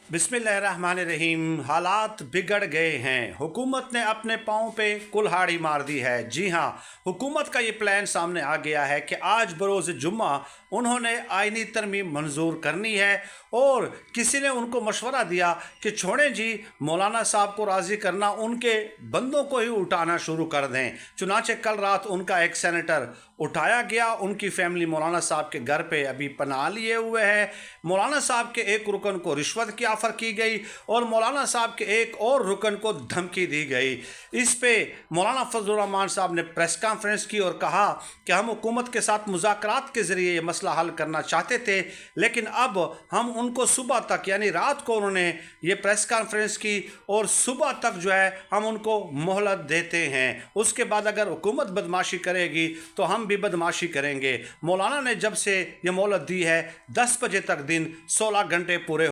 बिस्मिल्लाहिर्रहमानिर्रहीम। हालात बिगड़ गए हैं। हुकूमत ने अपने पाँव पे कुल्हाड़ी मार दी है। जी हाँ, हुकूमत का ये प्लान सामने आ गया है कि आज बरोज़ जुम्मा उन्होंने आइनी तरमीम मंजूर करनी है और किसी ने उनको मशवरा दिया कि छोड़ें जी, मौलाना साहब को राज़ी करना, उनके बंदों को ही उठाना शुरू कर दें। चुनांचे कल रात उनका एक सेनेटर उठाया गया। उनकी फैमिली मौलाना साहब के घर पे अभी पनाह लिए हुए है। मौलाना साहब के एक रुकन को रिश्वत की ऑफ़र की गई और मौलाना साहब के एक और रुकन को धमकी दी गई। इस पे मौलाना फजलुर रहमान साहब ने प्रेस कॉन्फ्रेंस की और कहा कि हम हुकूमत के साथ मुज़ाकरात के ज़रिए ये मसला हल करना चाहते थे, लेकिन अब हम उनको सुबह तक, यानी रात को उन्होंने ये प्रेस कॉन्फ्रेंस की और सुबह तक जो है हम उनको मोहलत देते हैं। उसके बाद अगर हुकूमत बदमाशी करेगी तो हम भी बदमाशी करेंगे। मौलाना ने जब से ये मोहलत दी है 10 बजे तक दिन 16 घंटे पूरे